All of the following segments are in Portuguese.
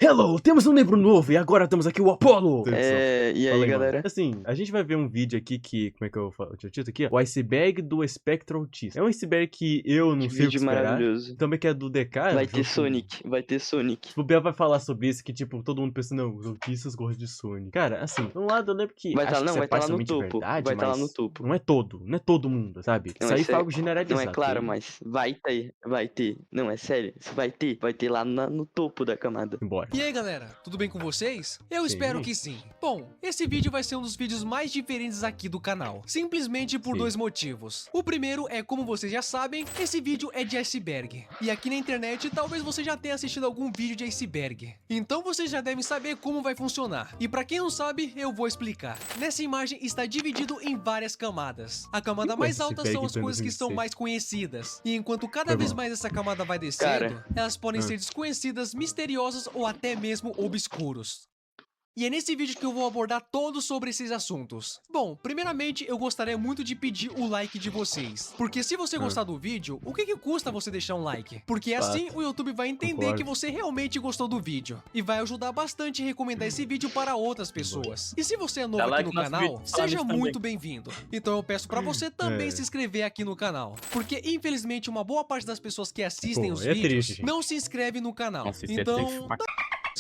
Hello, temos um membro novo e agora temos aqui o Apollo! E aí, galera? Assim, a gente vai ver um vídeo aqui que, como é que eu falo? O título aqui, ó. O iceberg do espectro autista. É um iceberg que eu não Que sei o que vídeo esperar. maravilhoso. Também que é do DK. Vai ter Sonic, vai ter Sonic. O Biel vai falar sobre isso, que tipo, todo mundo pensa, não, os autistas gostam de Sonic. Cara, assim, por um lado eu lembro que Vai acho tá, que não, isso é vai estar lá no parcialmente topo. verdade, Vai estar lá mas no topo. não é todo mundo, sabe? Não, Isso aí foi sério. algo generalizado. Não, é claro, ok? mas vai ter, vai ter. Não, é sério, isso vai ter lá no topo da camada. Embora. E aí galera, tudo bem com vocês? Eu Sim. espero que sim. Bom, esse vídeo vai ser um dos vídeos mais diferentes aqui do canal, simplesmente por dois motivos. O primeiro é, como vocês já sabem, esse vídeo é de iceberg. E aqui na internet talvez você já tenha assistido algum vídeo de iceberg. Então vocês já devem saber como vai funcionar. E pra quem não sabe, eu vou explicar. Nessa imagem está dividido em várias camadas. A camada mais alta são as coisas que são mais conhecidas. E enquanto cada vez mais essa camada vai descendo, elas podem ser desconhecidas, misteriosas ou até mesmo obscuros. E é nesse vídeo que eu vou abordar todos sobre esses assuntos. Bom, primeiramente eu gostaria muito de pedir o like de vocês. Porque se você gostar do vídeo, o que custa você deixar um like? Porque assim o YouTube vai entender que você realmente gostou do vídeo. E vai ajudar bastante a recomendar esse vídeo para outras pessoas. E se você é novo aqui no canal, seja muito bem-vindo. Então eu peço pra você também se inscrever aqui no canal. Porque infelizmente uma boa parte das pessoas que assistem os vídeos não se inscreve no canal. Então...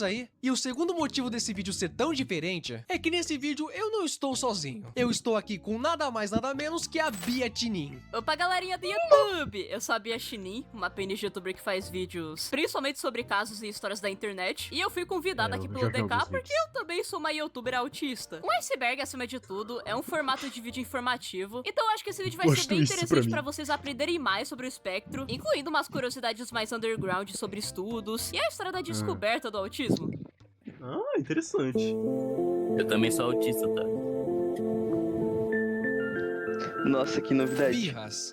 aí. E o segundo motivo desse vídeo ser tão diferente é que nesse vídeo eu não estou sozinho. Eu estou aqui com nada mais nada menos que a Bia Tinin. Opa, galerinha do YouTube! Eu sou a Bia Tinin, uma aprendiz de youtuber que faz vídeos principalmente sobre casos e histórias da internet. E eu fui convidada aqui pelo DK porque eu também sou uma youtuber autista. Um iceberg, acima de tudo, é um formato de vídeo informativo. Então eu acho que esse vídeo vai ser bem interessante pra vocês aprenderem mais sobre o espectro, incluindo umas curiosidades mais underground sobre estudos e a história da descoberta do autismo. Ah, interessante. Eu também sou autista, tá? Nossa, que novidade. Birras.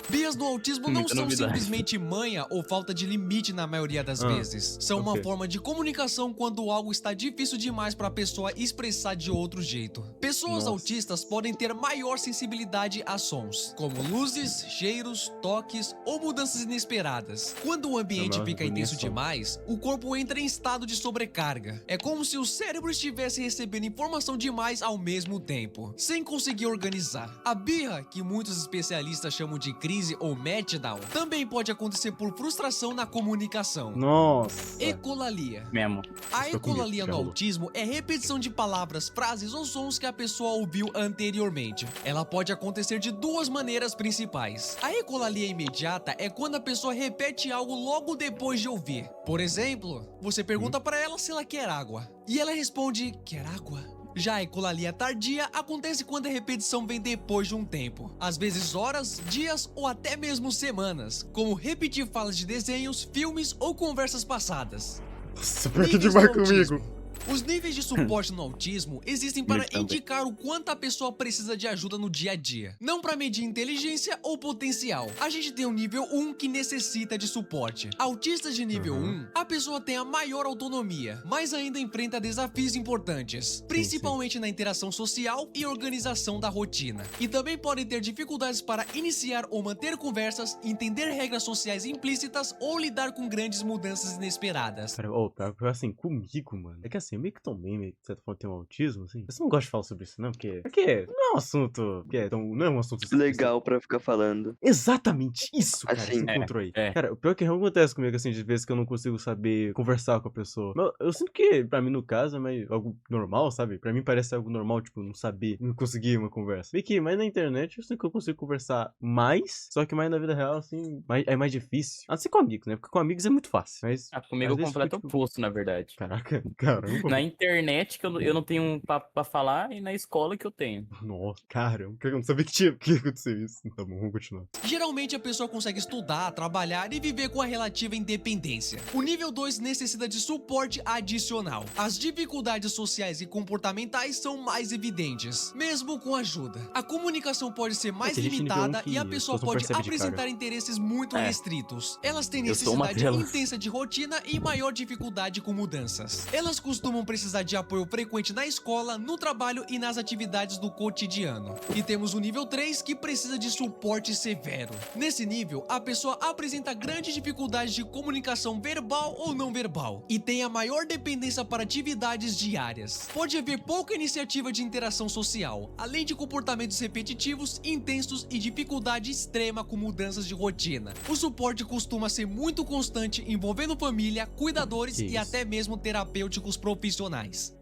Bias do autismo não são simplesmente manha ou falta de limite na maioria das vezes. São uma forma de comunicação quando algo está difícil demais para a pessoa expressar de outro jeito. Pessoas autistas podem ter maior sensibilidade a sons, como luzes, cheiros, toques ou mudanças inesperadas. Quando o ambiente fica intenso demais, o corpo entra em estado de sobrecarga. É como se o cérebro estivesse recebendo informação demais ao mesmo tempo, sem conseguir organizar. A birra, que muitos especialistas chamam de crise ou meltdown, também pode acontecer por frustração na comunicação. Nossa. Ecolalia. Mesmo. A ecolalia no autismo é repetição de palavras, frases ou sons que a pessoa ouviu anteriormente. Ela pode acontecer de duas maneiras principais. A ecolalia imediata é quando a pessoa repete algo logo depois de ouvir. Por exemplo, você pergunta para ela se ela quer água. E ela responde, quer água? Já a ecolalia tardia acontece quando a repetição vem depois de um tempo, às vezes horas, dias ou até mesmo semanas, como repetir falas de desenhos, filmes ou conversas passadas. Nossa, por que demais comigo? Os níveis de suporte no autismo existem para indicar o quanto a pessoa precisa de ajuda no dia a dia, não para medir inteligência ou potencial. A gente tem o nível 1 que necessita de suporte. Autistas de nível 1, a pessoa tem a maior autonomia, mas ainda enfrenta desafios importantes, principalmente na interação social e organização da rotina. E também podem ter dificuldades para iniciar ou manter conversas, entender regras sociais implícitas ou lidar com grandes mudanças inesperadas. Cara, assim, comigo, mano. É que assim, eu meio que também, de certa forma, tenho autismo, assim. Eu só não gosto de falar sobre isso, não, porque não é um assunto. Não é um assunto legal pra ficar falando. Exatamente isso, cara. Assim, você encontrou aí. Cara, o pior é que acontece comigo, assim, de vezes que eu não consigo saber conversar com a pessoa. Mas eu sinto que, pra mim, no caso, é mais algo normal, sabe? Pra mim parece algo normal, tipo, não saber, não conseguir uma conversa. Meio que, mas na internet eu sinto que eu consigo conversar mais, só que mais na vida real, assim, é mais difícil. A não ser com amigos, né? Porque com amigos é muito fácil. Mas comigo é o completo oposto, na verdade. Caraca, caramba. Na internet que eu não tenho um papo pra falar e na escola que eu tenho. Nossa, caramba, eu não sabia que ia acontecer isso. Tá bom, vamos continuar. Geralmente a pessoa consegue estudar, trabalhar e viver com a relativa independência. O nível 2 necessita de suporte adicional. As dificuldades sociais e comportamentais são mais evidentes, mesmo com ajuda. A comunicação pode ser mais limitada e a pessoa pode apresentar interesses muito restritos. Elas têm necessidade intensa de rotina e maior dificuldade com mudanças. Elas costumam costumam precisar de apoio frequente na escola, no trabalho e nas atividades do cotidiano. E temos o nível 3, que precisa de suporte severo. Nesse nível, a pessoa apresenta grandes dificuldades de comunicação verbal ou não verbal e tem a maior dependência para atividades diárias. Pode haver pouca iniciativa de interação social, além de comportamentos repetitivos, intensos e dificuldade extrema com mudanças de rotina. O suporte costuma ser muito constante, envolvendo família, cuidadores e até mesmo terapêuticos profissionais.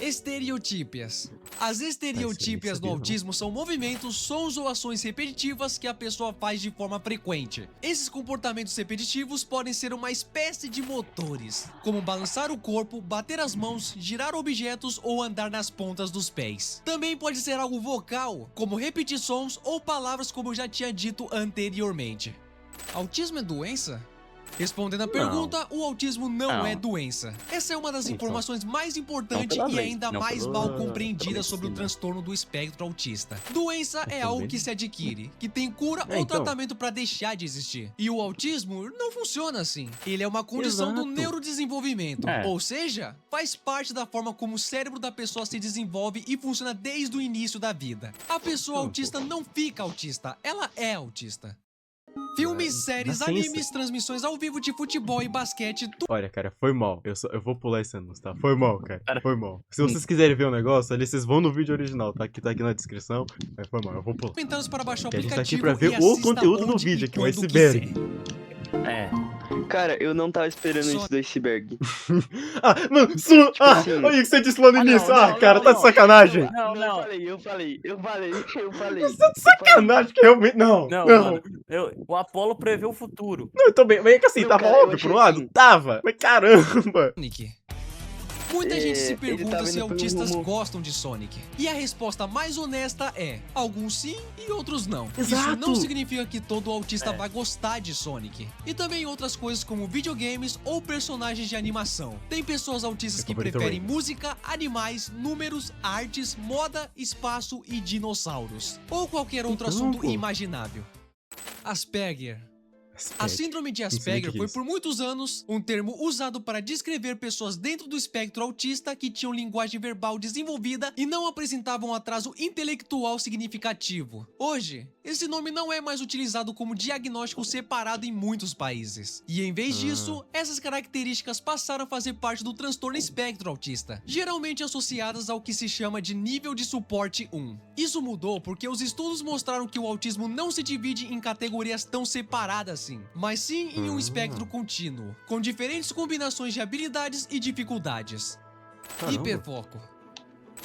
Estereotípias. As estereotípias no autismo são movimentos, sons ou ações repetitivas que a pessoa faz de forma frequente. Esses comportamentos repetitivos podem ser uma espécie de motores, como balançar o corpo, bater as mãos, girar objetos ou andar nas pontas dos pés. Também pode ser algo vocal, como repetir sons ou palavras, como eu já tinha dito anteriormente. Autismo é doença? Respondendo a pergunta, o autismo não é doença. Essa é uma das informações mais importantes e ainda mais mal compreendida sobre o transtorno do espectro autista. Doença é algo que se adquire, que tem cura ou tratamento para deixar de existir. E o autismo não funciona assim. Ele é uma condição do neurodesenvolvimento, ou seja, faz parte da forma como o cérebro da pessoa se desenvolve e funciona desde o início da vida. A pessoa autista não fica autista, ela é autista. Filmes, séries, animes, transmissões ao vivo de futebol e basquete. Olha, cara, foi mal. Eu vou pular esse anúncio, tá? Foi mal, cara. Foi mal. Se vocês quiserem ver o negócio, ali vocês vão no vídeo original, tá? Que tá aqui na descrição. Mas foi mal, eu vou pular. Comentários para baixar o Porque a gente aplicativo tá aqui pra ver o conteúdo do vídeo aqui, o iceberg. Cara, eu não tava esperando isso do iceberg. Mano, assim, olha o que você disse lá no início. Cara, tá de sacanagem. Eu falei. Você tá de sacanagem, que realmente. Não. Mano, o Apollo prevê o futuro. Não, eu tô bem. Mas é que assim, Não, tava cara, eu óbvio achei por um lado? assim. Tava. Mas caramba. Sonic. Muita gente se ele pergunta tava se indo pelo autistas rumo. gostam de Sonic. E a resposta mais honesta é: alguns sim e outros não. Isso Exato. não significa que todo autista vai gostar de Sonic. E também outras coisas como videogames ou personagens de animação. Tem pessoas autistas que preferem música, animais, números, artes, moda, espaço e dinossauros. Ou qualquer outro assunto imaginável. Asperger. A síndrome de Asperger foi por muitos anos um termo usado para descrever pessoas dentro do espectro autista que tinham linguagem verbal desenvolvida e não apresentavam atraso intelectual significativo. Hoje, esse nome não é mais utilizado como diagnóstico separado em muitos países. E em vez disso, essas características passaram a fazer parte do transtorno espectro autista, geralmente associadas ao que se chama de nível de suporte 1. Isso mudou porque os estudos mostraram que o autismo não se divide em categorias tão separadas, mas sim em um espectro contínuo, com diferentes combinações de habilidades e dificuldades. Hiperfoco.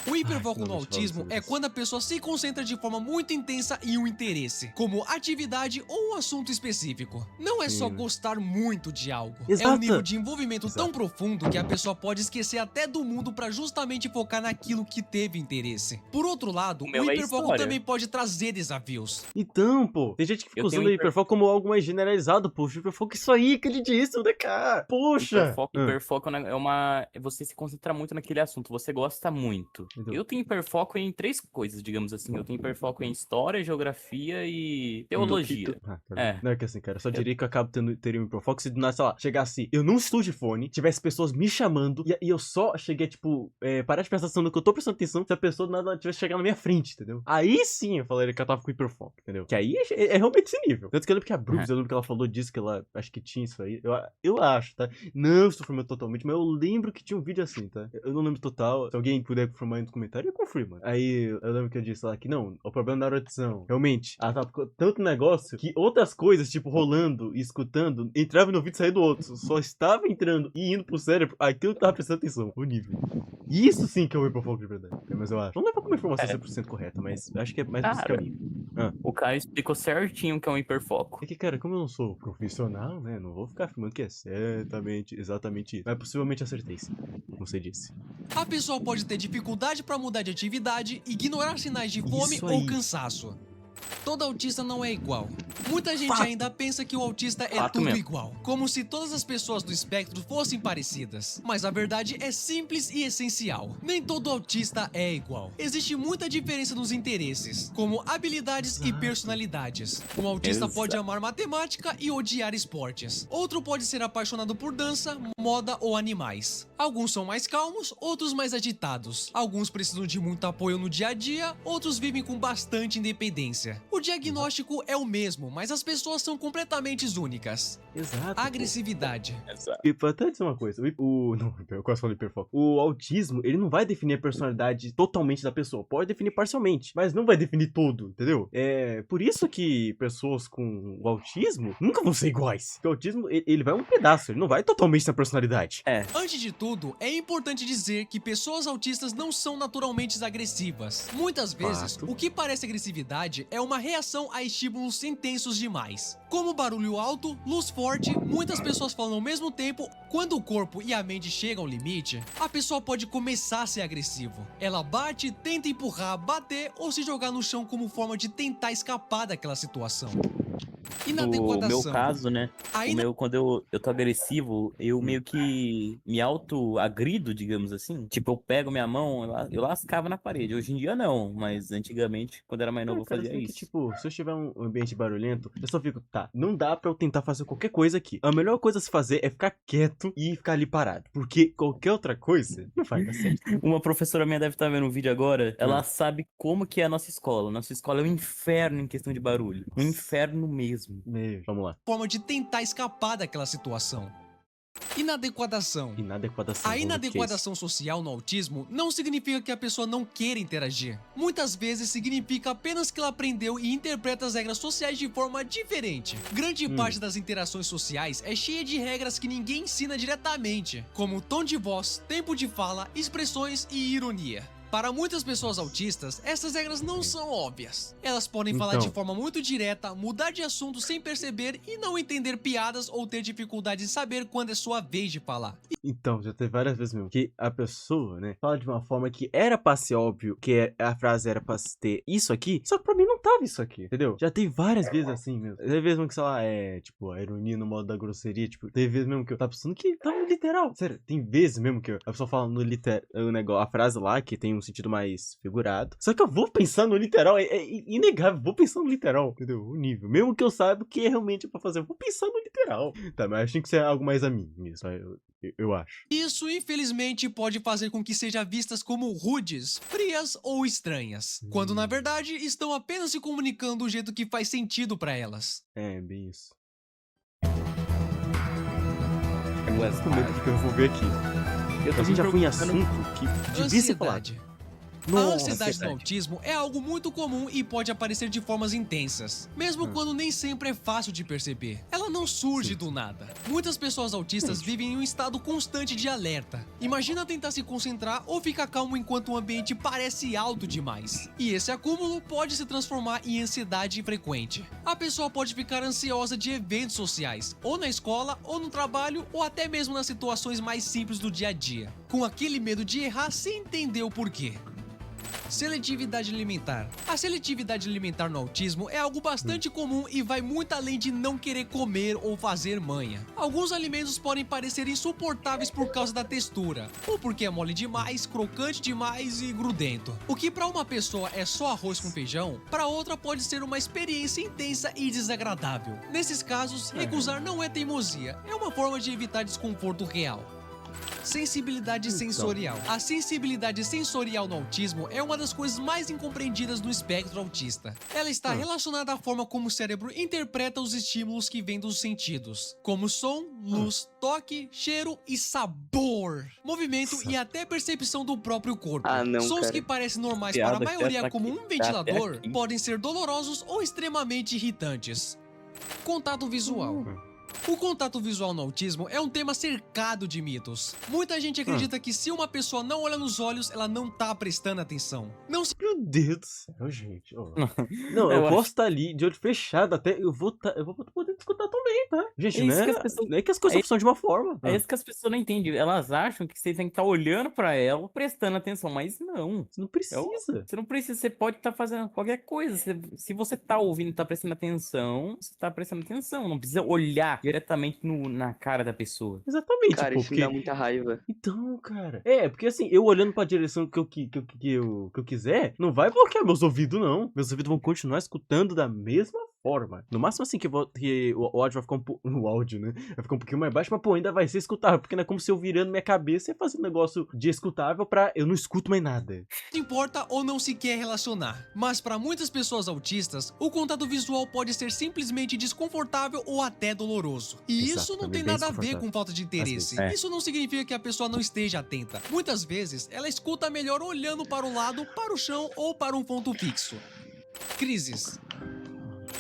O hiperfoco no autismo é quando a pessoa se concentra de forma muito intensa em um interesse, como atividade ou um assunto específico. Não é só gostar muito de algo. É um nível de envolvimento tão profundo que a pessoa pode esquecer até do mundo para justamente focar naquilo que teve interesse. Por outro lado, o hiperfoco também pode trazer desafios. Então, pô, tem gente que fica usando o hiperfoco como algo mais generalizado, pô. Hiperfoco, isso aí, acredite disso, né, cara? Poxa! Hiperfoco é uma... Você se concentra muito naquele assunto, você gosta muito. Então. Eu tenho hiperfoco em 3 coisas, digamos assim. Eu tenho hiperfoco em história, geografia e teologia. Não é que assim, cara, eu só diria que eu acabo teria um hiperfoco se do nada, sei lá, chegasse, eu não estou de fone, tivesse pessoas me chamando e eu só cheguei, tipo, parar de prestar atenção no que eu tô prestando atenção se a pessoa do nada tivesse chegado na minha frente, entendeu? Aí sim eu falaria que eu tava com hiperfoco, entendeu? Que aí é realmente esse nível. Tanto que eu lembro que a Brooks, eu lembro que ela falou disso, que ela, acho que tinha isso aí. Eu acho, tá? Não estou formando totalmente, mas eu lembro que tinha um vídeo assim, tá? Eu não lembro total. Se alguém puder confirmar aí no comentário, eu confirmo. Aí eu lembro que eu disse lá que não, o problema da audição. Realmente, ela tava com tanto negócio que outras coisas, tipo, rolando e escutando, entravam no vídeo e saía do outro. Só estava entrando e indo pro cérebro aquilo que tava prestando atenção. O nível. Isso sim que é o hiperfoco de verdade. Mas eu acho. Não leva como informação 100% correta, mas acho que é mais esse caminho. O Caio explicou certinho o que é um hiperfoco. É que, cara, como eu não sou profissional, né, não vou ficar afirmando que é exatamente isso. Mas possivelmente acertei sim, como você disse. A pessoa pode ter dificuldade para mudar de atividade, ignorar sinais de fome ou cansaço. Todo autista não é igual. Muita gente ainda pensa que o autista é Fato tudo mesmo. igual, como se todas as pessoas do espectro fossem parecidas. Mas a verdade é simples e essencial. Nem todo autista é igual. Existe muita diferença nos interesses, como habilidades e personalidades. Um autista pode amar matemática e odiar esportes. Outro pode ser apaixonado por dança, moda ou animais. Alguns são mais calmos, outros mais agitados. Alguns precisam de muito apoio no dia a dia, outros vivem com bastante independência. O diagnóstico é o mesmo, mas as pessoas são completamente únicas. Exato. pô. Agressividade. E pra até dizer uma coisa, não, eu quase falei hiperfoco. O autismo, ele não vai definir a personalidade totalmente da pessoa. Pode definir parcialmente, mas não vai definir todo, entendeu? É por isso que pessoas com o autismo nunca vão ser iguais. Porque o autismo, ele vai um pedaço, ele não vai totalmente na personalidade. Antes de tudo, é importante dizer que pessoas autistas não são naturalmente agressivas. Muitas vezes, Fato. o que parece agressividade é uma reação a estímulos intensos demais. Como barulho alto, luz forte, muitas pessoas falam ao mesmo tempo. Quando o corpo e a mente chegam ao limite, a pessoa pode começar a ser agressivo. Ela bate, tenta empurrar, bater ou se jogar no chão como forma de tentar escapar daquela situação. O Inadequadação. meu caso, né? Quando eu tô agressivo, eu meio que me auto-agrido, digamos assim. Tipo, eu pego minha mão, eu lascava na parede. Hoje em dia não, mas antigamente, quando era mais novo, eu Cara, fazia sabe que, isso. tipo, se eu tiver um ambiente barulhento, eu só fico, tá, não dá pra eu tentar fazer qualquer coisa aqui. A melhor coisa a se fazer é ficar quieto e ficar ali parado. Porque qualquer outra coisa não vai dar certo. Uma professora minha deve estar vendo o vídeo agora. Ela sabe como que é a nossa escola. Nossa escola é um inferno em questão de barulho. Um inferno mesmo. Vamos lá. Forma de tentar escapar daquela situação. Inadequadação. Inadequadação. A vamos ver o que é isso. inadequadação social no autismo não significa que a pessoa não queira interagir. Muitas vezes significa apenas que ela aprendeu e interpreta as regras sociais de forma diferente. Grande parte das interações sociais é cheia de regras que ninguém ensina diretamente, como tom de voz, tempo de fala, expressões e ironia. Para muitas pessoas autistas, essas regras não são óbvias. Elas podem falar de forma muito direta, mudar de assunto sem perceber e não entender piadas ou ter dificuldade em saber quando é sua vez de falar. Então, já teve várias vezes mesmo que a pessoa, né, fala de uma forma que era pra ser óbvio que a frase era pra ter isso aqui, só que pra mim não tava isso aqui, entendeu? Já teve várias vezes assim mesmo. Teve vezes mesmo que, sei lá, tipo, a ironia no modo da grosseria, tipo, teve vezes mesmo que eu tava pensando que tava no literal. Sério, tem vezes mesmo que a pessoa fala no literal, o negócio, a frase lá, que tem um sentido mais figurado. Só que eu vou pensar no literal, é inegável, vou pensar no literal, entendeu? O nível. Mesmo que eu saiba o que é realmente pra fazer, eu vou pensar no literal. Tá, mas acho que isso é algo mais a mim, isso, eu acho. Isso, infelizmente, pode fazer com que sejam vistas como rudes, frias ou estranhas, quando na verdade estão apenas se comunicando do jeito que faz sentido pra elas. É, bem isso. Agora, com medo que eu vou ver aqui. A gente já foi em assunto que devia ser falado. Ansiedade. A ansiedade no autismo é algo muito comum e pode aparecer de formas intensas, mesmo quando nem sempre é fácil de perceber. Ela não surge do nada. Muitas pessoas autistas vivem em um estado constante de alerta. Imagina tentar se concentrar ou ficar calmo enquanto o ambiente parece alto demais. E esse acúmulo pode se transformar em ansiedade frequente. A pessoa pode ficar ansiosa de eventos sociais, ou na escola, ou no trabalho, ou até mesmo nas situações mais simples do dia a dia, com aquele medo de errar sem entender o porquê. Seletividade alimentar. A seletividade alimentar no autismo é algo bastante comum e vai muito além de não querer comer ou fazer manha. Alguns alimentos podem parecer insuportáveis por causa da textura, ou porque é mole demais, crocante demais e grudento. O que para uma pessoa é só arroz com feijão, para outra pode ser uma experiência intensa e desagradável. Nesses casos, recusar não é teimosia, é uma forma de evitar desconforto real. Sensibilidade sensorial. A sensibilidade sensorial no autismo é uma das coisas mais incompreendidas no espectro autista. Ela está relacionada à forma como o cérebro interpreta os estímulos que vêm dos sentidos, como som, luz, toque, cheiro e sabor, movimento e até percepção do próprio corpo. Sons cara. que parecem normais Piada para a maioria, que como um tá ventilador, até aqui. podem ser dolorosos ou extremamente irritantes. Contato visual. O contato visual no autismo é um tema cercado de mitos. Muita gente acredita que se uma pessoa não olha nos olhos, ela não tá prestando atenção. Não se... Meu Deus do céu, gente. Ó. Não, eu posso estar ali de olho fechado até. Eu vou poder escutar também, tá? Gente, É isso né? que as pessoas- Não é que as coisas funcionam de uma forma. É isso que as pessoas não entendem. Elas acham que você tem que estar olhando pra ela, prestando atenção, mas não. Você não precisa. Você não precisa, você pode estar fazendo qualquer coisa. Se você tá ouvindo e tá prestando atenção, você tá prestando atenção. Não precisa olhar diretamente na cara da pessoa. Exatamente, Cara, pô, isso me dá muita raiva. Então, cara. É, porque assim, eu olhando pra direção que eu quiser, não vai bloquear meus ouvidos, não. Meus ouvidos vão continuar escutando da mesma forma. No máximo assim que o áudio vai ficar o áudio, né? Vai ficar um pouquinho mais baixo, mas pô, ainda vai ser escutável. Porque não é como se eu virando minha cabeça e fazer um negócio de escutável pra eu não escuto mais nada. importa ou não se quer relacionar. Mas para muitas pessoas autistas, o contato visual pode ser simplesmente desconfortável ou até doloroso. E Exato, isso não também tem bem nada a ver desconfortável. com falta de interesse. vezes, é. Isso não significa que a pessoa não esteja atenta. Muitas vezes, ela escuta melhor olhando para o lado, para o chão ou para um ponto fixo. Crises.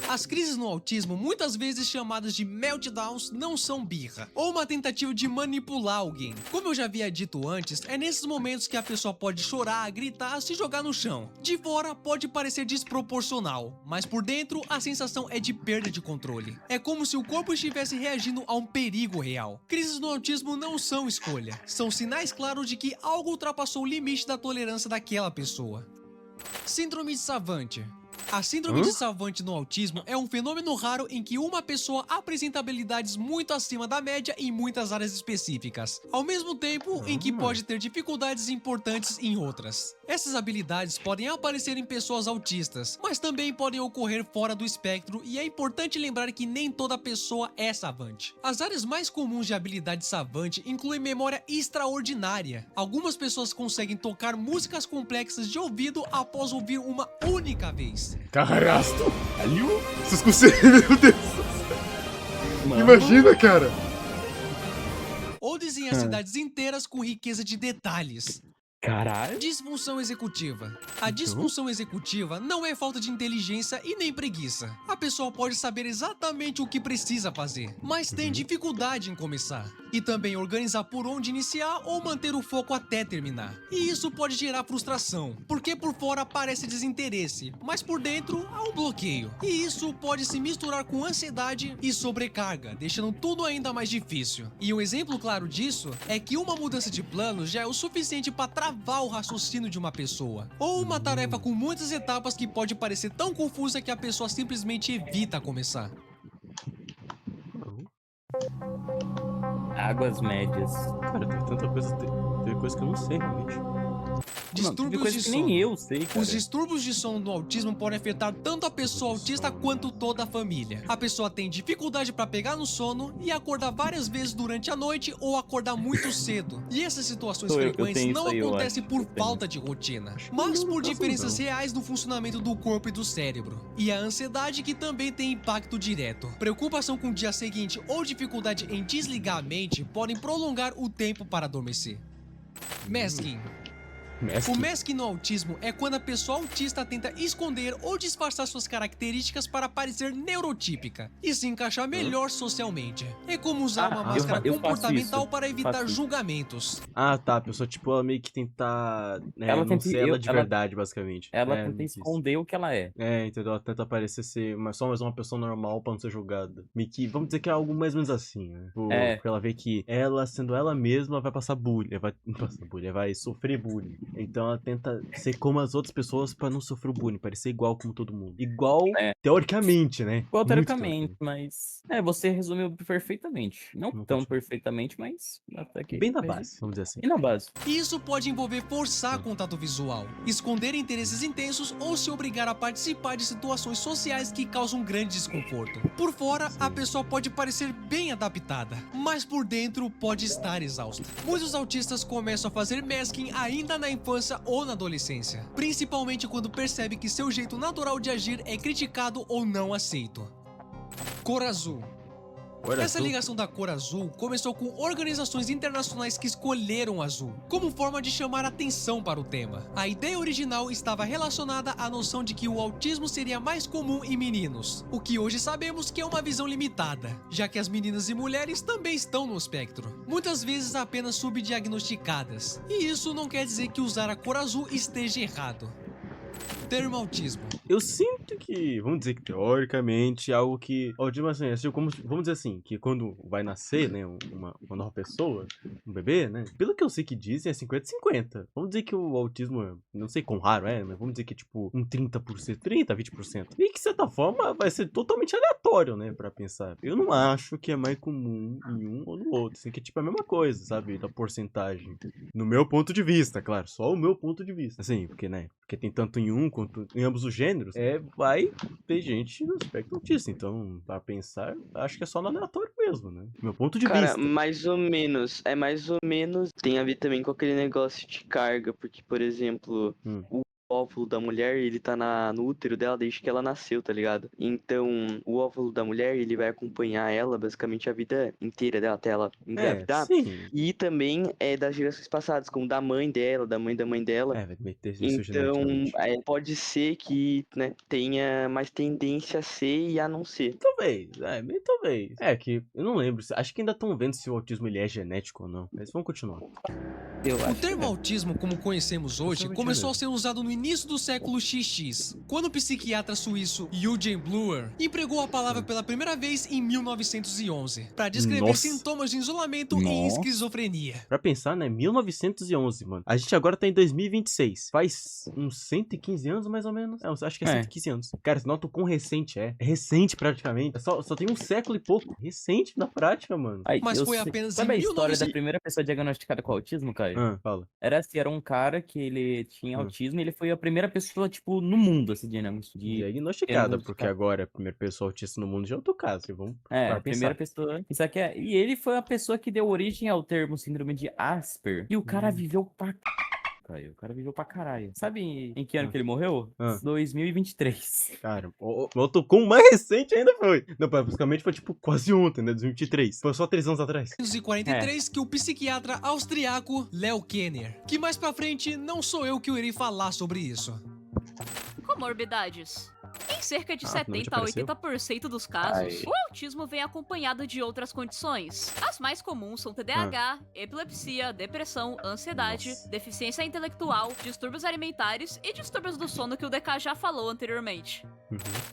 As crises no autismo, muitas vezes chamadas de meltdowns, não são birra, ou uma tentativa de manipular alguém. Como eu já havia dito antes, é nesses momentos que a pessoa pode chorar, gritar, se jogar no chão. De fora pode parecer desproporcional, mas por dentro a sensação é de perda de controle. É como se o corpo estivesse reagindo a um perigo real. Crises no autismo não são escolha, são sinais claros de que algo ultrapassou o limite da tolerância daquela pessoa. Síndrome de Savant. A síndrome de Savant no autismo é um fenômeno raro em que uma pessoa apresenta habilidades muito acima da média em muitas áreas específicas, ao mesmo tempo em que pode ter dificuldades importantes em outras. Essas habilidades podem aparecer em pessoas autistas, mas também podem ocorrer fora do espectro, e é importante lembrar que nem toda pessoa é savante. As áreas mais comuns de habilidade savante incluem memória extraordinária. Algumas pessoas conseguem tocar músicas complexas de ouvido após ouvir uma única vez. Carrasco! Ali Vocês conseguem, meu Deus! Imagina, cara! Ou desenhar cidades inteiras com riqueza de detalhes. Caralho. Disfunção executiva. A disfunção executiva não é falta de inteligência e nem preguiça. A pessoa pode saber exatamente o que precisa fazer, mas tem dificuldade em começar. E também organizar por onde iniciar ou manter o foco até terminar. E isso pode gerar frustração, porque por fora parece desinteresse, mas por dentro há um bloqueio. E isso pode se misturar com ansiedade e sobrecarga, deixando tudo ainda mais difícil. E um exemplo claro disso é que uma mudança de planos já é o suficiente para travar o raciocínio de uma pessoa. Ou uma tarefa com muitas etapas que pode parecer tão confusa que a pessoa simplesmente evita começar. Águas médias. Cara, tem tanta coisa, tem coisa que eu não sei, realmente. Tem Distúrbios coisa de que sono. nem eu sei, cara. Os distúrbios de sono no autismo podem afetar tanto a pessoa autista quanto toda a família. A pessoa tem dificuldade para pegar no sono e acordar várias vezes durante a noite ou acordar muito cedo. E essas situações Eu frequentes tenho não isso aí, eu acontecem acho. por Eu tenho. falta de rotina, mas por diferenças reais no funcionamento do corpo e do cérebro. E a ansiedade, que também tem impacto direto. Preocupação com o dia seguinte ou dificuldade em desligar a mente podem prolongar o tempo para adormecer. Masking. O masking no autismo é quando a pessoa autista tenta esconder ou disfarçar suas características para parecer neurotípica e se encaixar melhor socialmente. É como usar uma máscara eu faço comportamental isso. para evitar Faço isso. julgamentos. Ah, tá, a pessoa, tipo, ela meio que tentar, né, Ela não tenta- ser ela eu- de ela- verdade, basicamente. Ela É, tenta isso. esconder o que ela é. É, entendeu? Ela tenta parecer ser só mais uma pessoa normal pra não ser julgada. Meio que, vamos dizer que é algo mais ou menos assim, né? É. Porque ela vê que ela, sendo ela mesma, vai passar bullying. Não passar bullying, vai sofrer bullying. Então ela tenta ser como as outras pessoas pra não sofrer o bullying, parecer igual como todo mundo. Igual, É. teoricamente, né? Igual Muito teoricamente, mas... você resumiu perfeitamente. Não Não tão continua. perfeitamente, mas até que... Bem na base, vamos dizer assim. E na base. E isso pode envolver forçar contato visual, esconder interesses intensos ou se obrigar a participar de situações sociais que causam grande desconforto. Por fora, a pessoa pode parecer bem adaptada, mas por dentro pode estar exausta. Muitos autistas começam a fazer masking ainda na infância ou na adolescência, principalmente quando percebe que seu jeito natural de agir é criticado ou não aceito. Cor azul. Olha Essa só. ligação da cor azul começou com organizações internacionais que escolheram o azul, como forma de chamar atenção para o tema. A ideia original estava relacionada à noção de que o autismo seria mais comum em meninos, o que hoje sabemos que é uma visão limitada, já que as meninas e mulheres também estão no espectro, muitas vezes apenas subdiagnosticadas. E isso não quer dizer que usar a cor azul esteja errado. Termo autismo. Eu sinto que, vamos dizer que teoricamente, algo que. Autismo, assim, vamos dizer assim, que quando vai nascer, né, uma nova pessoa, um bebê, né? Pelo que eu sei que dizem, é 50-50. Vamos dizer que o autismo, não sei quão raro é, mas vamos dizer que tipo um 30%, 20%. E que, de certa forma, vai ser totalmente aleatório, né, pra pensar. Eu não acho que é mais comum em um ou no outro. Assim, que tipo é a mesma coisa, sabe? Da porcentagem. No meu ponto de vista, claro. Só o meu ponto de vista. Assim, porque, né? Porque tem tanto em um quanto em ambos os gêneros. Vai ter gente no espectro autista. Então, pra pensar, acho que é só no aleatório mesmo, né? Meu ponto de Cara, vista. mais ou menos. É mais ou menos. Tem a ver também com aquele negócio de carga. Porque, por exemplo, o óvulo da mulher, ele tá no útero dela desde que ela nasceu, tá ligado? Então, o óvulo da mulher, ele vai acompanhar ela basicamente a vida inteira dela, até ela engravidar. Sim. E também é das gerações passadas, como da mãe dela, da mãe dela. Vai meter isso Então, geneticamente. pode ser que, né, tenha mais tendência a ser e a não ser. Talvez, bem talvez. É que eu não lembro. Acho que ainda estão vendo se o autismo ele é genético ou não. Mas vamos continuar. Eu O acho que termo é. autismo, como conhecemos hoje, Principalmente começou a mesmo. ser usado no início do século XX, quando o psiquiatra suíço Eugen Bleuler empregou a palavra pela primeira vez em 1911 para descrever Nossa. sintomas de isolamento e Nossa. esquizofrenia. Pra pensar, né? 1911, mano. A gente agora tá em 2026. Faz uns 115 anos, mais ou menos. Eu acho que é 115 anos. Cara, você nota o quão recente é. É recente, praticamente. Só tem um século e pouco. Recente na prática, mano. Aí, Mas eu foi sei- apenas Sabe em a história 1900 da primeira pessoa diagnosticada com autismo, Caio? Fala. Era assim, era um cara que ele tinha autismo e ele foi a primeira pessoa, tipo, no mundo, assim, Diagnosticada, porque diagnosticado. agora a primeira pessoa autista no mundo já é outro caso. E vamos É, para a primeira pensar. pessoa. Isso aqui e ele foi a pessoa que deu origem ao termo síndrome de Asper. E o cara viveu pra Caio. O cara viveu pra caralho. Sabe em que ano que ele morreu? 2023. Cara, com o mais recente ainda foi. Não, basicamente foi tipo quase ontem, né? 2023. Foi só 3 anos atrás. 1943 que o psiquiatra austriaco Leo Kenner, que mais pra frente não sou eu que irei falar sobre isso. Comorbidades. Em cerca de finalmente 70 a apareceu. 80% dos casos, Ai. o autismo vem acompanhado de outras condições. As mais comuns são TDAH, epilepsia, depressão, ansiedade, Nossa. deficiência intelectual, distúrbios alimentares e distúrbios do sono que o DK já falou anteriormente.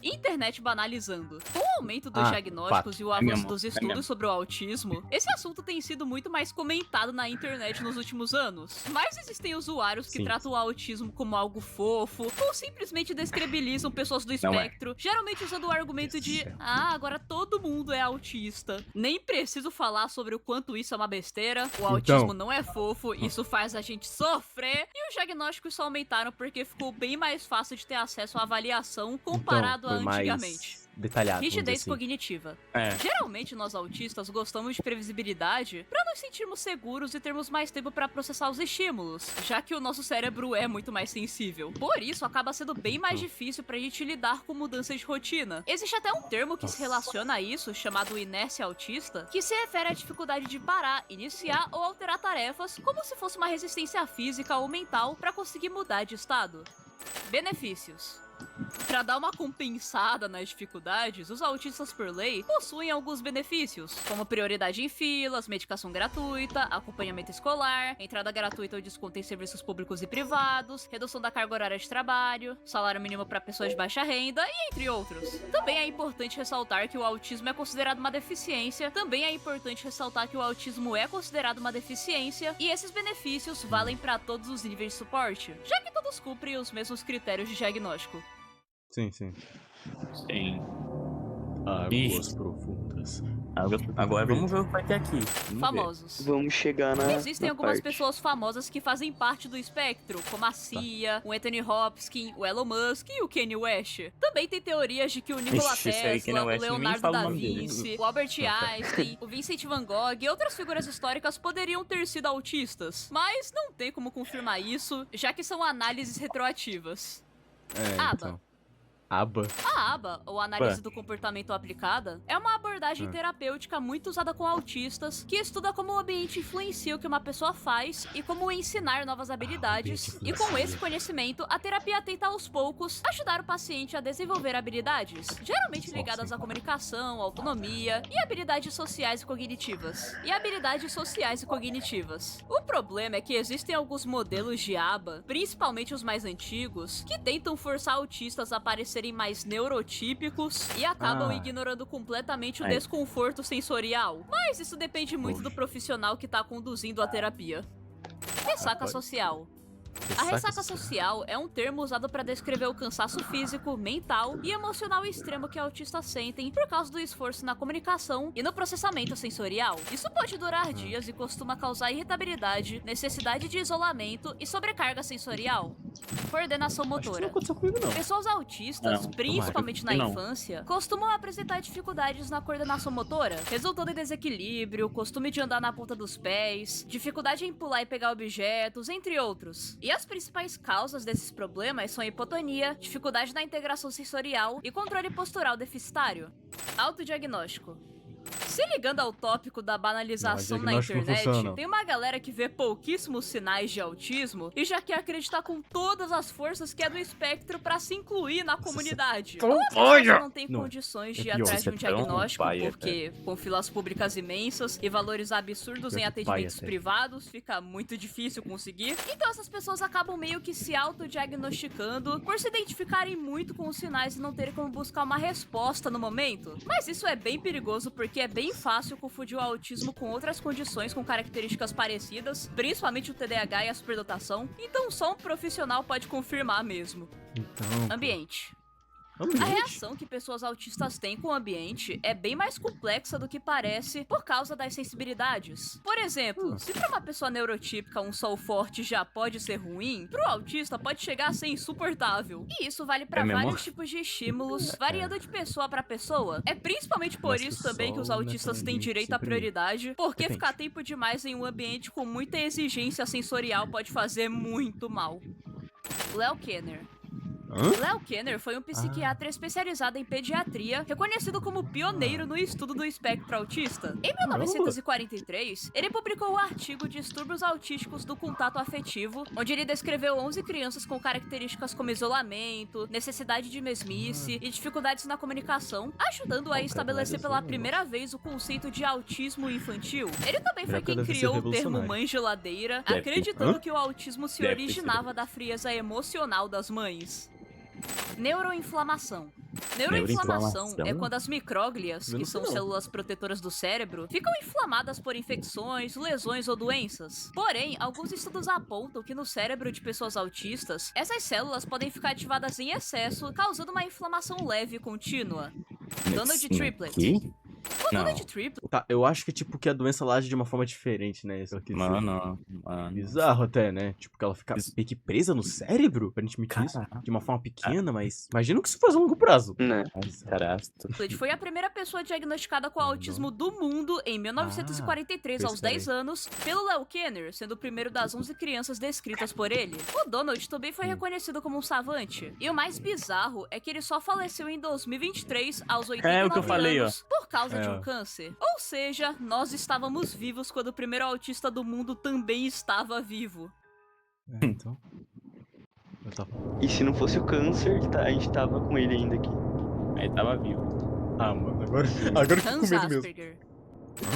Internet banalizando. Com o aumento dos diagnósticos fato. e o É avanço mesmo, dos é estudos mesmo. sobre o autismo, esse assunto tem sido muito mais comentado na internet nos últimos anos. Mas existem usuários que Sim. tratam o autismo como algo fofo, ou simplesmente descredibilizam pessoas do Não é. espectro, geralmente usando o argumento de agora todo mundo é autista. Nem preciso falar sobre o quanto isso é uma besteira, o autismo não é fofo, isso faz a gente sofrer, e os diagnósticos só aumentaram porque ficou bem mais fácil de ter acesso à avaliação comparado a Então, foi antigamente. mais detalhado, vamos dizer Rigidez assim. cognitiva. É. Geralmente nós autistas gostamos de previsibilidade para nos sentirmos seguros e termos mais tempo para processar os estímulos, já que o nosso cérebro é muito mais sensível. Por isso acaba sendo bem mais difícil pra gente lidar com mudanças de rotina. Existe até um termo que se relaciona a isso, chamado inércia autista, que se refere à dificuldade de parar, iniciar ou alterar tarefas, como se fosse uma resistência física ou mental para conseguir mudar de estado. Benefícios. Para dar uma compensada nas dificuldades, os autistas por lei possuem alguns benefícios, como prioridade em filas, medicação gratuita, acompanhamento escolar, entrada gratuita ou desconto em serviços públicos e privados, redução da carga horária de trabalho, salário mínimo para pessoas de baixa renda e entre outros. Também é importante ressaltar que o autismo é considerado uma deficiência, e esses benefícios valem para todos os níveis de suporte, já que todos cumprem os mesmos critérios de diagnóstico. Sim. Sim. Águas profundas. Agora vamos ver o que vai ter aqui. Vamos ver. Famosos. Vamos chegar na. Existem na algumas parte. pessoas famosas que fazem parte do espectro, como a Cia, o Anthony Hopkins, o Elon Musk e o Kanye West. Também tem teorias de que o Nikola Ixi, esse aí, Kanye Tesla, o West, nem Leonardo fala o da nome dele. Vinci, o Albert Einstein, o Vincent Van Gogh e outras figuras históricas poderiam ter sido autistas. Mas não tem como confirmar isso, já que são análises retroativas. Aba. Então. Aba? A ABA, ou Análise do Comportamento Aplicada, é uma abordagem terapêutica muito usada com autistas, que estuda como o ambiente influencia o que uma pessoa faz e como ensinar novas habilidades. E com esse conhecimento, a terapia tenta aos poucos ajudar o paciente a desenvolver habilidades, geralmente ligadas à comunicação, autonomia e habilidades sociais e cognitivas. O problema é que existem alguns modelos de ABA, principalmente os mais antigos, que tentam forçar autistas a parecerem mais neurotípicos e acabam ignorando completamente o desconforto sensorial. Mas isso depende muito do profissional que tá conduzindo a terapia. Ressaca social. A ressaca social é um termo usado para descrever o cansaço físico, mental e emocional extremo que autistas sentem por causa do esforço na comunicação e no processamento sensorial. Isso pode durar dias e costuma causar irritabilidade, necessidade de isolamento e sobrecarga sensorial. Coordenação motora. Não aconteceu comigo, não. Pessoas autistas, principalmente na infância, costumam apresentar dificuldades na coordenação motora, resultando em desequilíbrio, costume de andar na ponta dos pés, dificuldade em pular e pegar objetos, entre outros. E as principais causas desses problemas são hipotonia, dificuldade na integração sensorial e controle postural deficitário. Autodiagnóstico. Se ligando ao tópico da banalização na internet, tem uma galera que vê pouquíssimos sinais de autismo e já quer acreditar com todas as forças que é do espectro pra se incluir na comunidade. Ou as pessoas não têm condições de ir atrás de um diagnóstico porque, com filas públicas imensas e valores absurdos em atendimentos privados, fica muito difícil conseguir. Então essas pessoas acabam meio que se autodiagnosticando por se identificarem muito com os sinais e não terem como buscar uma resposta no momento. Mas isso é bem perigoso porque é bem fácil confundir o autismo com outras condições com características parecidas, principalmente o TDAH e a superdotação, então só um profissional pode confirmar mesmo. Ambiente. A reação que pessoas autistas têm com o ambiente é bem mais complexa do que parece por causa das sensibilidades. Por exemplo, se para uma pessoa neurotípica um sol forte já pode ser ruim, pro autista pode chegar a ser insuportável. E isso vale para vários tipos de estímulos, variando de pessoa para pessoa. É principalmente por isso também que os autistas têm direito à prioridade, porque ficar tempo demais em um ambiente com muita exigência sensorial pode fazer muito mal. Léo Kenner. Léo Kenner foi um psiquiatra especializado em pediatria, reconhecido como pioneiro no estudo do espectro autista. Em 1943, ele publicou o artigo Distúrbios Autísticos do Contato Afetivo, onde ele descreveu 11 crianças com características como isolamento, necessidade de mesmice e dificuldades na comunicação, ajudando a estabelecer pela primeira vez o conceito de autismo infantil. Ele também foi quem criou o termo mãe geladeira, acreditando que o autismo se originava da frieza emocional das mães. Neuroinflamação. Neuroinflamação é quando as micróglias, que são células protetoras do cérebro, ficam inflamadas por infecções, lesões ou doenças. Porém, alguns estudos apontam que no cérebro de pessoas autistas, essas células podem ficar ativadas em excesso, causando uma inflamação leve e contínua. Donald Triplett. O Donald Triplett... Tá, eu acho que tipo que a doença age de uma forma diferente, né? Mano. Bizarro até, né? Tipo que ela fica meio que presa no cérebro, aparentemente isso, de uma forma pequena, mas imagina que isso faz a longo prazo. Triplett foi a primeira pessoa diagnosticada com autismo do mundo em 1943, aos 10 anos, pelo Léo Kenner, sendo o primeiro das 11 crianças descritas por ele. O Donald também foi reconhecido como um savante. E o mais bizarro é que ele só faleceu em 2023, aos 89 anos, por causa de um câncer. Ou seja, nós estávamos vivos quando o primeiro autista do mundo também estava vivo. Então. E se não fosse o câncer, a gente tava com ele ainda aqui. Aí tava vivo. Mano, agora eu fico com medo mesmo.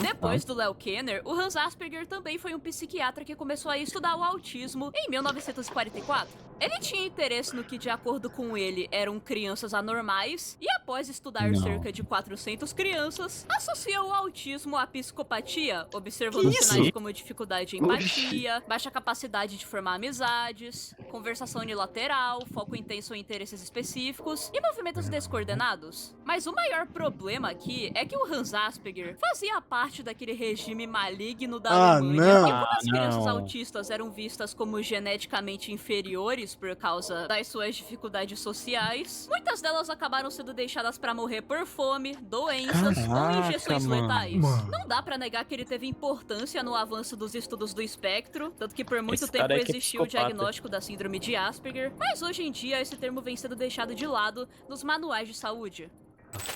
Depois do Léo Kenner, o Hans Asperger também foi um psiquiatra que começou a estudar o autismo em 1944. Ele tinha interesse no que, de acordo com ele, eram crianças anormais, e após estudar cerca de 400 crianças, associou o autismo à psicopatia, observando sinais como dificuldade em empatia, baixa capacidade de formar amizades, conversação unilateral, foco intenso em interesses específicos e movimentos descoordenados. Mas o maior problema aqui é que o Hans Asperger fazia parte daquele regime maligno da Ah, Alemanha. não. E como as crianças não. autistas eram vistas como geneticamente inferiores por causa das suas dificuldades sociais, muitas delas acabaram sendo deixadas pra morrer por fome, doenças ou Caraca, injeções mano. letais. Mano. Não dá pra negar que ele teve importância no avanço dos estudos do espectro, tanto que por muito Esse tempo cara aí que é existiu o psicopata. diagnóstico da síndrome de Asperger, mas hoje em dia esse termo vem sendo deixado de lado nos manuais de saúde.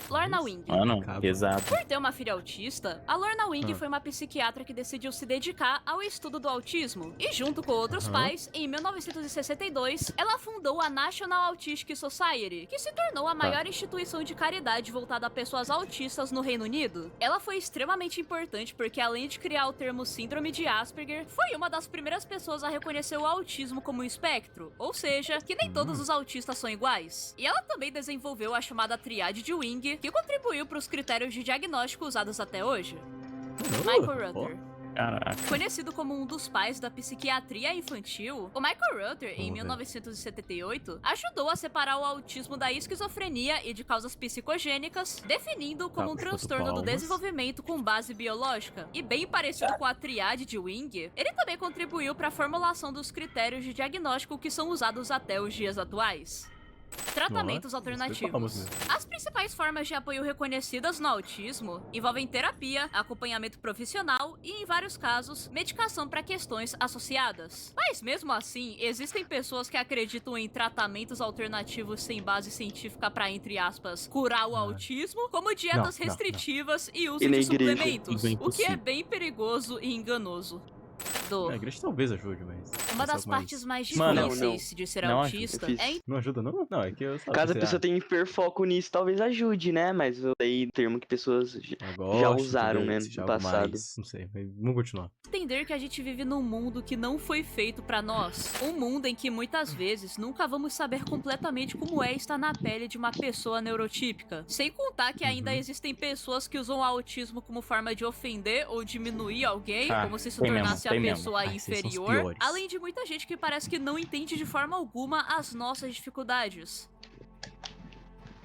Lorna Wing. Mano, Acaba. pesado. Por ter uma filha autista, a Lorna Wing Ah. foi uma psiquiatra que decidiu se dedicar ao estudo do autismo. E junto com outros pais, em 1962, ela fundou a National Autistic Society, que se tornou a maior instituição de caridade voltada a pessoas autistas no Reino Unido. Ela foi extremamente importante porque, além de criar o termo síndrome de Asperger, foi uma das primeiras pessoas a reconhecer o autismo como um espectro, ou seja, que nem todos os autistas são iguais. E ela também desenvolveu a chamada triade de Wing, que contribuiu para os critérios de diagnóstico usados até hoje. Michael Ruther. Caraca. Conhecido como um dos pais da psiquiatria infantil, o Michael Ruther, em Vamos ver. 1978, ajudou a separar o autismo da esquizofrenia e de causas psicogênicas, definindo como Tá, um botou transtorno do palmas. desenvolvimento com base biológica. E bem parecido com a triade de Wing, ele também contribuiu para a formulação dos critérios de diagnóstico que são usados até os dias atuais. Tratamentos Nossa, palmas alternativos. mesmo. As principais formas de apoio reconhecidas no autismo envolvem terapia, acompanhamento profissional e, em vários casos, medicação para questões associadas. Mas mesmo assim, existem pessoas que acreditam em tratamentos alternativos sem base científica para, entre aspas, curar o autismo, como dietas Não, não. restritivas e uso E na de igreja? suplementos, Isso é o que é impossível. bem perigoso e enganoso. A igreja talvez ajude, mas... Uma esse é das algo mais- partes mais Mano, difíceis de ser não autista ajuda. é Não ajuda, não? Não, é que eu só Caso a pensei, pessoa tenha hiperfoco nisso, talvez ajude, né? Mas eu dei termo que pessoas gosto já de usaram, ver né, que seja no algo passado. mais- Não sei, mas vamos continuar. entender que a gente vive num mundo que não foi feito pra nós. Um mundo em que muitas vezes nunca vamos saber completamente como é estar na pele de uma pessoa neurotípica. Sem contar que ainda existem pessoas que usam o autismo como forma de ofender ou diminuir alguém, Ah, como se isso tem mesmo, tornasse a tem mesmo. pessoa Ai, vocês são os inferior. piores. Além de muita gente que parece que não entende de forma alguma as nossas dificuldades.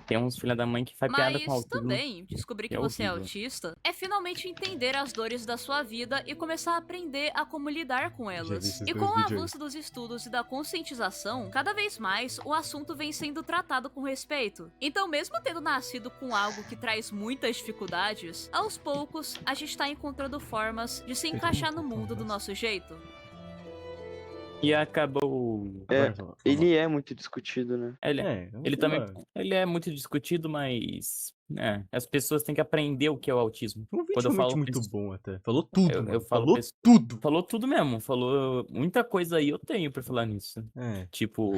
Tem uns filha da mãe que faz piada com Mas autismo. também, descobrir que É você é horrível. autista é finalmente entender as dores da sua vida e começar a aprender a como lidar com vi elas. esses E dois com o vídeos aí. avanço dos estudos e da conscientização, cada vez mais o assunto vem sendo tratado com respeito. Então, mesmo tendo nascido com algo que traz muitas dificuldades, aos poucos a gente tá encontrando formas de se encaixar no mundo do nosso jeito. E acabou. É, Agora, vamos lá. Ele é muito discutido, né? Ele também. Ele é muito discutido, mas. As pessoas têm que aprender o que é o autismo. Foi um vídeo Quando eu realmente falo muito isso- bom até. Falou tudo, Eu mano. falo Falou isso- tudo. Falou tudo mesmo. Falou muita coisa aí, eu tenho pra falar nisso. É. Tipo.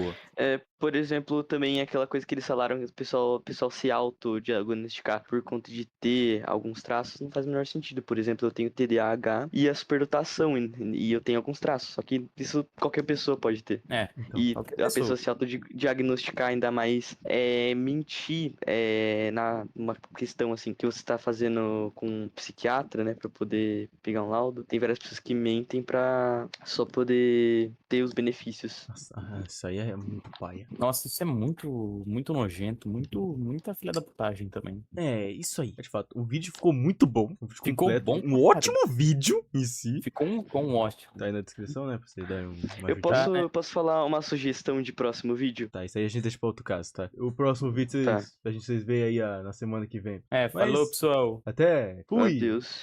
Por exemplo, também aquela coisa que eles falaram que o pessoal se autodiagnosticar por conta de ter alguns traços não faz o menor sentido. Por exemplo, eu tenho TDAH e a superdotação e eu tenho alguns traços. Só que isso qualquer pessoa pode ter. Então, E qualquer a pessoa se autodiagnosticar ainda mais mentir numa questão assim que você tá fazendo com um psiquiatra, né, pra poder pegar um laudo. Tem várias pessoas que mentem pra só poder ter os benefícios. Nossa, isso aí é muito paia. Nossa, isso é muito nojento. Muita filha da putagem também. É, isso aí. De fato, o vídeo ficou muito bom. O vídeo Ficou completo, bom um pra ótimo vídeo em si. Ficou um ótimo. Tá aí na descrição, né? Pra você dar uma Eu ajudinha. posso, posso falar uma sugestão de próximo vídeo? Tá, isso aí a gente deixa pra outro caso, tá? O próximo vídeo Tá. vocês veem aí na semana que vem. Falou, Mas- pessoal. Até! Fui! Adeus.